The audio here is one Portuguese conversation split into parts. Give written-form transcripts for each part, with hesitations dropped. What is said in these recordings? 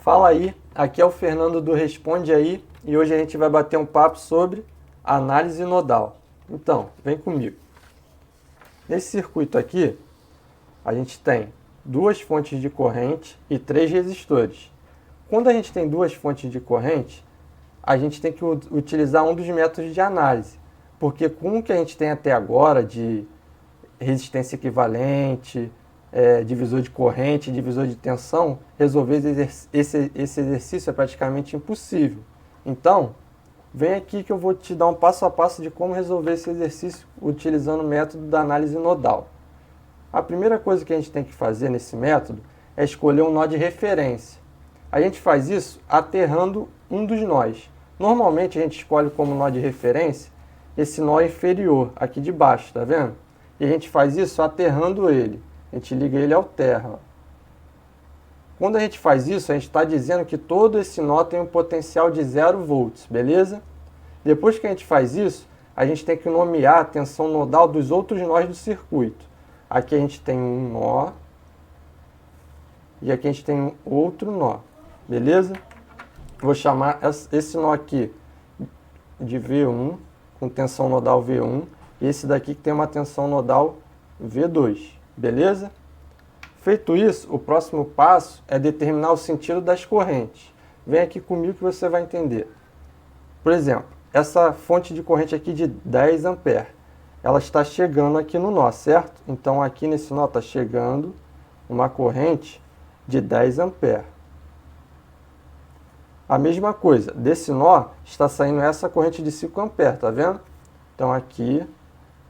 Fala aí, aqui é o Fernando do Responde Aí e hoje a gente vai bater um papo sobre análise nodal. Então, vem comigo. Nesse circuito aqui, a gente tem duas fontes de corrente e três resistores. Quando a gente tem duas fontes de corrente, a gente tem que utilizar um dos métodos de análise, porque com o que a gente tem até agora de resistência equivalente, divisor de corrente, divisor de tensão, resolver esse exercício é praticamente impossível. Então, vem aqui que eu vou te dar um passo a passo de como resolver esse exercício utilizando o método da análise nodal. A primeira coisa que a gente tem que fazer nesse método é escolher um nó de referência. A gente faz isso aterrando um dos nós. Normalmente a gente escolhe como nó de referência esse nó inferior, aqui de baixo, tá vendo? E a gente faz isso aterrando ele. A gente liga ele ao terra. Quando a gente faz isso, a gente está dizendo que todo esse nó tem um potencial de 0 volts, beleza? Depois que a gente faz isso, a gente tem que nomear a tensão nodal dos outros nós do circuito. Aqui a gente tem um nó e aqui a gente tem outro nó, beleza? Vou chamar esse nó aqui de V1, com tensão nodal V1, e esse daqui que tem uma tensão nodal V2, beleza? Feito isso, o próximo passo é determinar o sentido das correntes. Vem aqui comigo que você vai entender. Por exemplo, essa fonte de corrente aqui de 10 amperes, ela está chegando aqui no nó, certo? Então aqui nesse nó está chegando uma corrente de 10 amperes. A mesma coisa, desse nó está saindo essa corrente de 5 amperes, tá vendo? Então aqui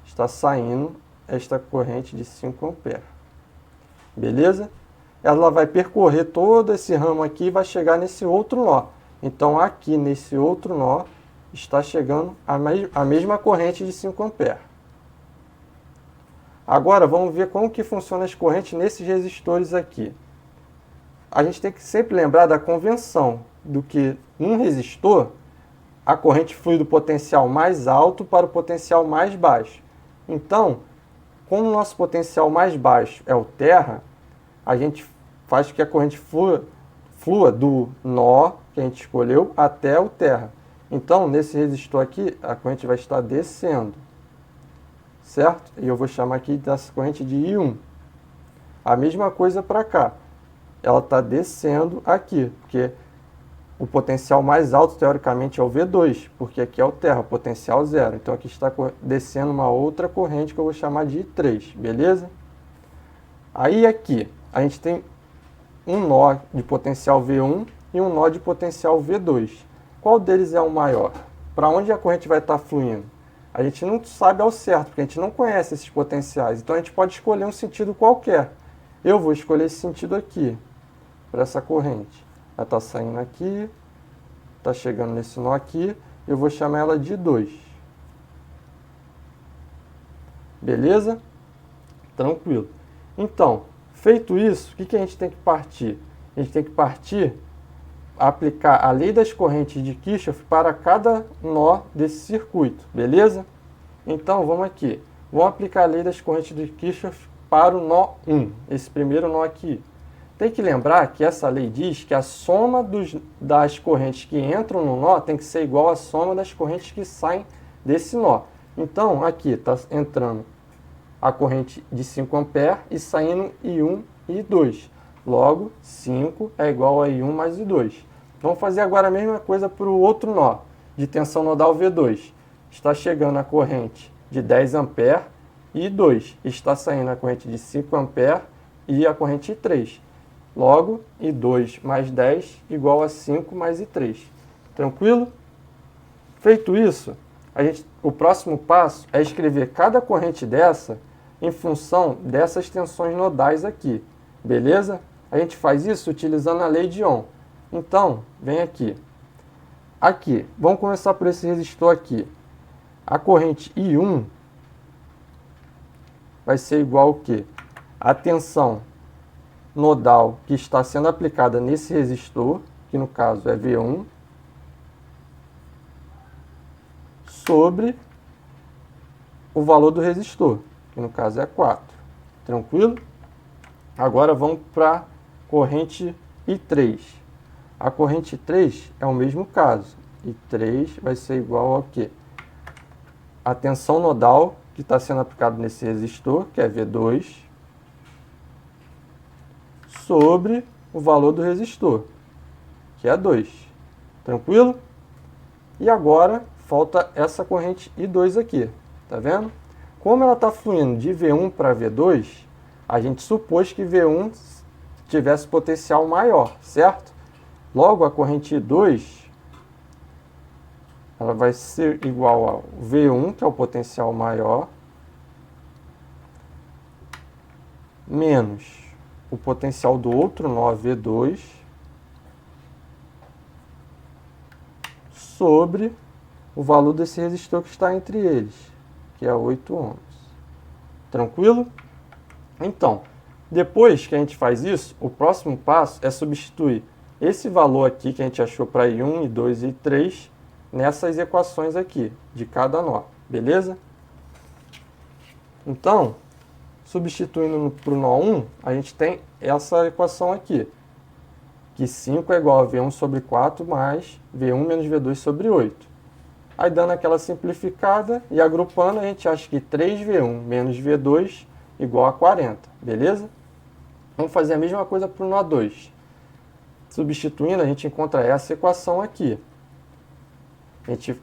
está saindo esta corrente de 5 amperes. Beleza? Ela vai percorrer todo esse ramo aqui e vai chegar nesse outro nó. Então aqui nesse outro nó está chegando a mesma corrente de 5 amperes. Agora vamos ver como que funcionam as correntes nesses resistores aqui. A gente tem que sempre lembrar da convenção, do que um resistor, a corrente flui do potencial mais alto para o potencial mais baixo. Então, como o nosso potencial mais baixo é o terra, a gente faz que a corrente flua do nó que a gente escolheu até o terra. Então, nesse resistor aqui, a corrente vai estar descendo, certo? E eu vou chamar aqui dessa corrente de I1. A mesma coisa para cá. Ela está descendo aqui, porque o potencial mais alto, teoricamente, é o V2, porque aqui é o terra, o potencial zero. Então, aqui está descendo uma outra corrente que eu vou chamar de I3, beleza? Aí, aqui, a gente tem um nó de potencial V1 e um nó de potencial V2. Qual deles é o maior? Para onde a corrente vai estar fluindo? A gente não sabe ao certo, porque a gente não conhece esses potenciais. Então, a gente pode escolher um sentido qualquer. Eu vou escolher esse sentido aqui, para essa corrente. Ela está saindo aqui, está chegando nesse nó aqui, eu vou chamar ela de 2. Beleza? Tranquilo. Então, feito isso, o que a gente tem que partir? A gente tem que partir a aplicar a lei das correntes de Kirchhoff para cada nó desse circuito, beleza? Então, vamos aqui. Vamos aplicar a lei das correntes de Kirchhoff para o nó 1, esse primeiro nó aqui. Tem que lembrar que essa lei diz que a soma das correntes que entram no nó tem que ser igual à soma das correntes que saem desse nó. Então, aqui está entrando a corrente de 5 amperes e saindo I1 e I2. Logo, 5 é igual a I1 mais I2. Vamos fazer agora a mesma coisa para o outro nó, de tensão nodal V2. Está chegando a corrente de 10 amperes e I2. Está saindo a corrente de 5 amperes e a corrente I3. Logo, I2 mais 10 igual a 5 mais I3. Tranquilo? Feito isso, o próximo passo é escrever cada corrente dessa em função dessas tensões nodais aqui. Beleza? A gente faz isso utilizando a lei de Ohm. Então, vem aqui. Aqui, vamos começar por esse resistor aqui. A corrente I1 vai ser igual ao quê? A tensão nodal que está sendo aplicada nesse resistor, que no caso é V1, sobre o valor do resistor, que no caso é 4. Tranquilo? Agora vamos para a corrente I3. A corrente 3 é o mesmo caso. E 3 vai ser igual ao quê? A tensão nodal que está sendo aplicada nesse resistor, que é V2, sobre o valor do resistor, que é 2. Tranquilo? E agora falta essa corrente I2 aqui. Tá vendo? Como ela está fluindo de V1 para V2, a gente supôs que V1 tivesse potencial maior, certo? Logo, a corrente I2 ela vai ser igual ao V1, que é o potencial maior, menos o potencial do outro nó V2 sobre o valor desse resistor que está entre eles, que é 8 ohms. Tranquilo? Então, depois que a gente faz isso, o próximo passo é substituir esse valor aqui que a gente achou para I1, I2 e I3 nessas equações aqui, de cada nó, beleza? Então, substituindo para o nó 1, a gente tem essa equação aqui, que 5 é igual a V1 sobre 4 mais V1 menos V2 sobre 8. Aí dando aquela simplificada e agrupando, a gente acha que 3V1 menos V2 igual a 40, beleza? Vamos fazer a mesma coisa para o nó 2. Substituindo, a gente encontra essa equação aqui. A gente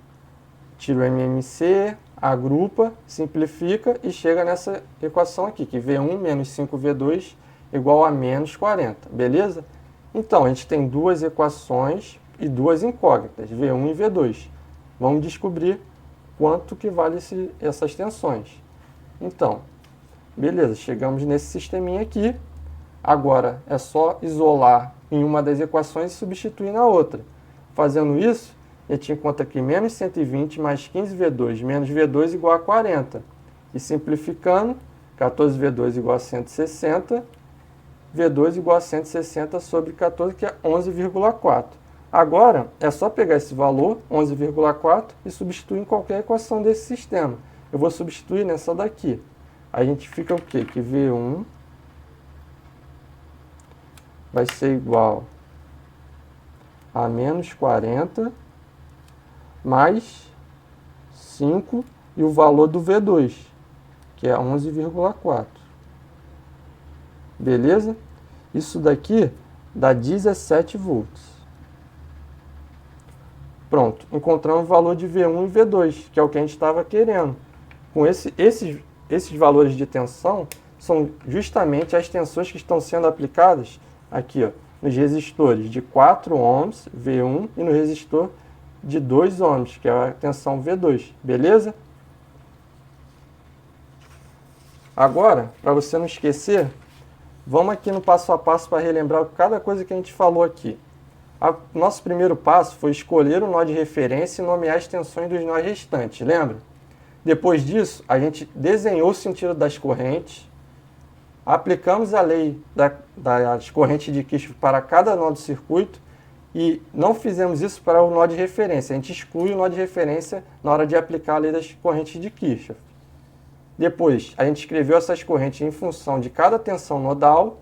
tira o MMC, agrupa, simplifica e chega nessa equação aqui, que V1 menos 5V2 igual a menos 40, beleza? Então, a gente tem duas equações e duas incógnitas, V1 e V2. Vamos descobrir quanto que vale essas tensões. Então, beleza, chegamos nesse sisteminha aqui. Agora, é só isolar em uma das equações e substituir na outra. Fazendo isso, a gente encontra aqui menos 120 mais 15V2 menos V2 igual a 40. E simplificando, 14V2 igual a 160, V2 igual a 160 sobre 14, que é 11,4. Agora, é só pegar esse valor, 11,4, e substituir em qualquer equação desse sistema. Eu vou substituir nessa daqui. A gente fica o quê? Que V1 vai ser igual a menos 40 mais 5 e o valor do V2, que é 11,4. Beleza? Isso daqui dá 17 volts. Pronto, encontramos o valor de V1 e V2, que é o que a gente estava querendo. Com esses valores de tensão, são justamente as tensões que estão sendo aplicadas aqui, ó, nos resistores de 4 ohms, V1, e no resistor de 2 ohms, que é a tensão V2, beleza? Agora, para você não esquecer, vamos aqui no passo a passo para relembrar cada coisa que a gente falou aqui. Nosso primeiro passo foi escolher o nó de referência e nomear as tensões dos nós restantes, lembra? Depois disso, a gente desenhou o sentido das correntes, aplicamos a lei das correntes de Kirchhoff para cada nó do circuito e não fizemos isso para o nó de referência. A gente exclui o nó de referência na hora de aplicar a lei das correntes de Kirchhoff. Depois, a gente escreveu essas correntes em função de cada tensão nodal.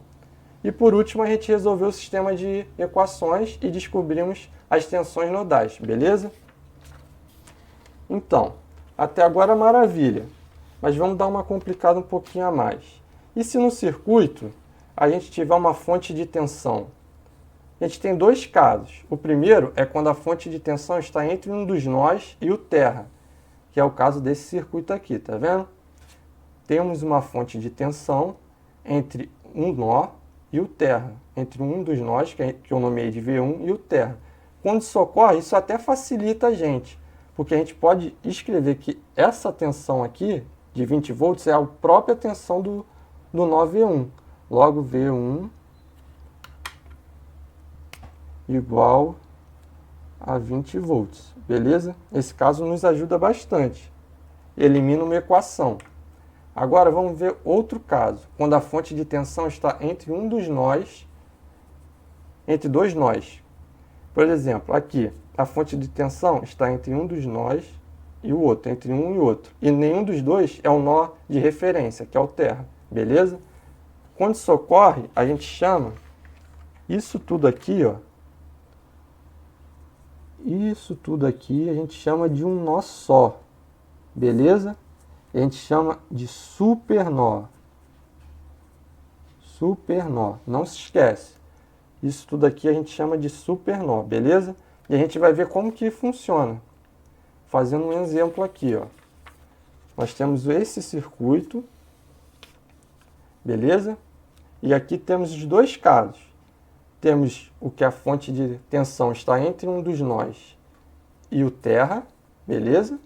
E por último, a gente resolveu o sistema de equações e descobrimos as tensões nodais, beleza? Então, até agora maravilha, mas vamos dar uma complicada um pouquinho a mais. E se no circuito a gente tiver uma fonte de tensão? A gente tem dois casos. O primeiro é quando a fonte de tensão está entre um dos nós e o terra, que é o caso desse circuito aqui, tá vendo? Temos uma fonte de tensão entre um nó e o terra, entre um dos nós, que eu nomeei de V1, e o terra. Quando isso ocorre, isso até facilita a gente, porque a gente pode escrever que essa tensão aqui, de 20 volts, é a própria tensão do nó V1. Logo, V1 igual a 20 volts, beleza? Esse caso nos ajuda bastante. Elimina uma equação. Agora vamos ver outro caso, quando a fonte de tensão está entre um dos nós, entre dois nós. Por exemplo, aqui, a fonte de tensão está entre um dos nós e o outro, entre um e outro. E nenhum dos dois é o nó de referência, que é o terra, beleza? Quando isso ocorre, a gente chama isso tudo aqui, ó, isso tudo aqui a gente chama de um nó só, beleza? A gente chama de supernó. Supernó, não se esquece. Isso tudo aqui a gente chama de supernó, beleza? E a gente vai ver como que funciona. Fazendo um exemplo aqui, ó. Nós temos esse circuito, beleza? E aqui temos os dois casos. Temos o que a fonte de tensão está entre um dos nós e o terra, beleza?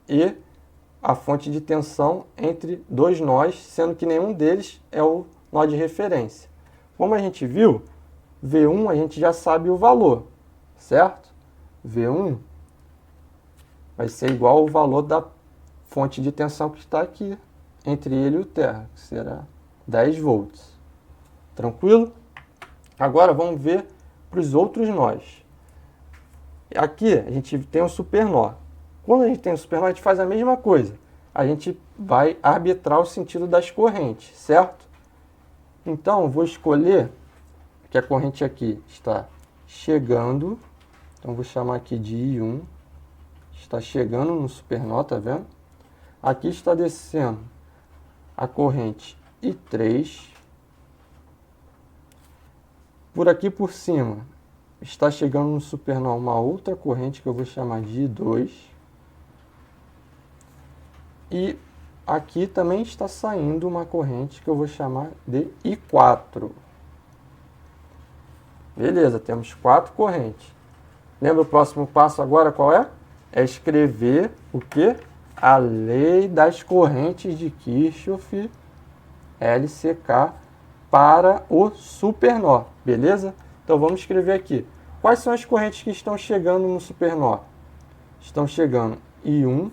E a fonte de tensão entre dois nós, sendo que nenhum deles é o nó de referência. Como a gente viu, V1 a gente já sabe o valor, certo? V1 vai ser igual ao valor da fonte de tensão que está aqui, entre ele e o terra, que será 10 volts. Tranquilo? Agora vamos ver para os outros nós. Aqui a gente tem um supernó. Quando a gente tem um supernó, a gente faz a mesma coisa. A gente vai arbitrar o sentido das correntes, certo? Então, eu vou escolher que a corrente aqui está chegando. Então, vou chamar aqui de I1. Está chegando no supernó, tá vendo? Aqui está descendo a corrente I3. Por aqui por cima está chegando no supernó uma outra corrente que eu vou chamar de I2. E aqui também está saindo uma corrente que eu vou chamar de I4. Beleza, temos 4 correntes. Lembra o próximo passo agora qual é? É escrever o quê? A lei das correntes de Kirchhoff, LCK, para o supernó, beleza? Então vamos escrever aqui. Quais são as correntes que estão chegando no supernó? Estão chegando I1,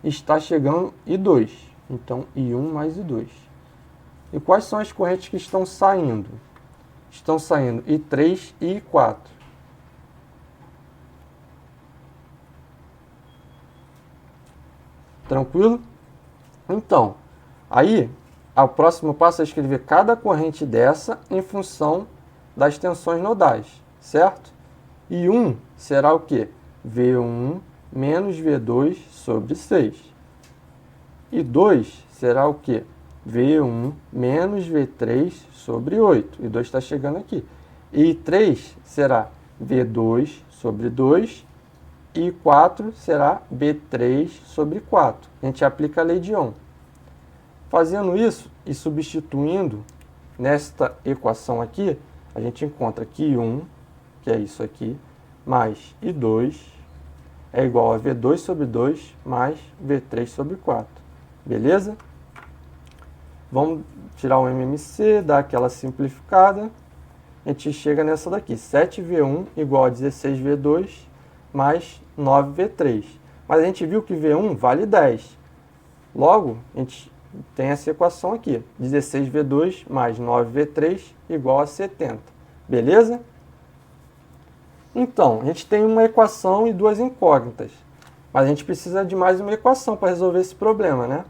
está chegando I2. Então I1 mais I2. E quais são as correntes que estão saindo? Estão saindo I3 e I4. Tranquilo? Então, aí, o próximo passo é escrever cada corrente dessa em função das tensões nodais, certo? E 1 será o quê? V1 menos V2 sobre 6. E 2 será o quê? V1 menos V3 sobre 8. E 2 está chegando aqui. E 3 será V2 sobre 2. E 4 será B3 sobre 4. A gente aplica a lei de Ohm. Fazendo isso e substituindo nesta equação aqui, a gente encontra que I1, que é isso aqui, mais I2 é igual a V2 sobre 2 mais V3 sobre 4. Beleza? Vamos tirar o MMC, dar aquela simplificada. A gente chega nessa daqui, 7V1 igual a 16V2 mais 9V3. Mas a gente viu que V1 vale 10. Logo, a gente tem essa equação aqui, 16V2 mais 9V3 igual a 70. Beleza? Então, a gente tem uma equação e duas incógnitas. Mas a gente precisa de mais uma equação para resolver esse problema, né?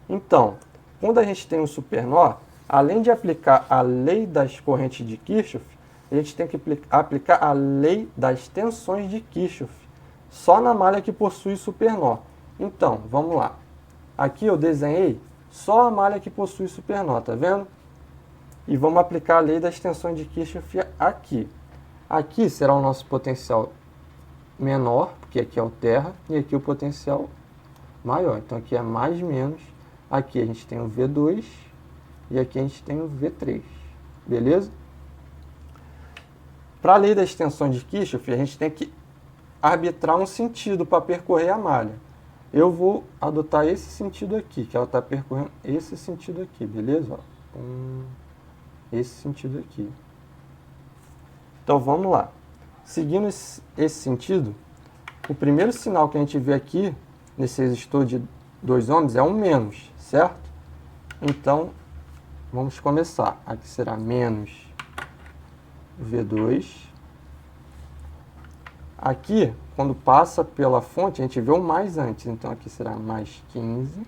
Então, quando a gente tem um supernó, além de aplicar a lei das correntes de Kirchhoff, a gente tem que aplicar a lei das tensões de Kirchhoff, só na malha que possui supernó. Então, vamos lá. Aqui eu desenhei só a malha que possui supernó, tá vendo? E vamos aplicar a lei das tensões de Kirchhoff aqui. Aqui será o nosso potencial menor, porque aqui é o terra, e aqui o potencial maior. Então aqui é mais menos. Aqui a gente tem o V2 e aqui a gente tem o V3. Beleza? Para a lei das tensões de Kirchhoff, a gente tem que arbitrar um sentido para percorrer a malha. Eu vou adotar esse sentido aqui, que ela está percorrendo esse sentido aqui, beleza? Esse sentido aqui. Então vamos lá. Seguindo esse sentido, o primeiro sinal que a gente vê aqui, nesse resistor de 2 ohms, é um menos, certo? Então, vamos começar. Aqui será menos V2. Aqui, quando passa pela fonte, a gente vê o mais antes. Então, aqui será mais 15.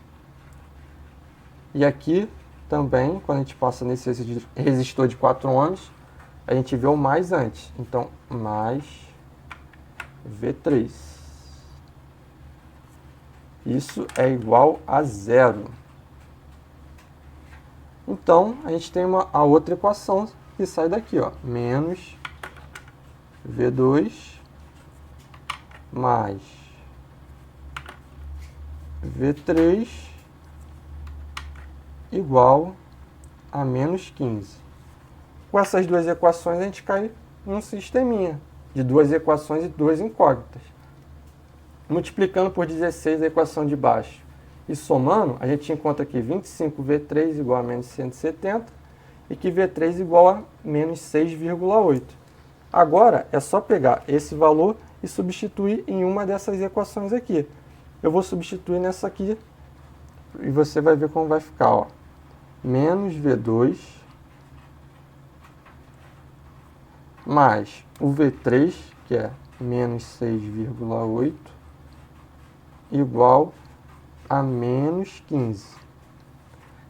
E aqui também, quando a gente passa nesse resistor de 4 ohms, a gente vê o mais antes. Então, mais V3. Isso é igual a zero. Então, a gente tem a outra equação que sai daqui, ó, menos V2 mais V3 igual a menos 15. Com essas duas equações, a gente cai num sisteminha de duas equações e duas incógnitas. Multiplicando por 16 a equação de baixo e somando, a gente encontra aqui 25V3 igual a menos 170 e que V3 igual a menos 6,8. Agora, é só pegar esse valor e substituir em uma dessas equações aqui. Eu vou substituir nessa aqui e você vai ver como vai ficar, ó. Menos V2 mais o V3, que é menos 6,8, igual a menos 15.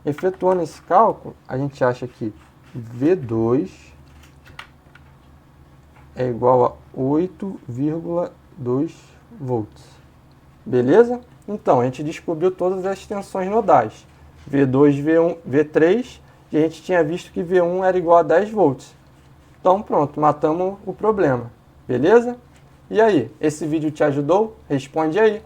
Efetuando esse cálculo, a gente acha que V2 é igual a 8,2 volts. Beleza? Então, a gente descobriu todas as tensões nodais. V2, V1, V3, e a gente tinha visto que V1 era igual a 10 volts. Então, pronto, matamos o problema. Beleza? E aí, esse vídeo te ajudou? Responde aí.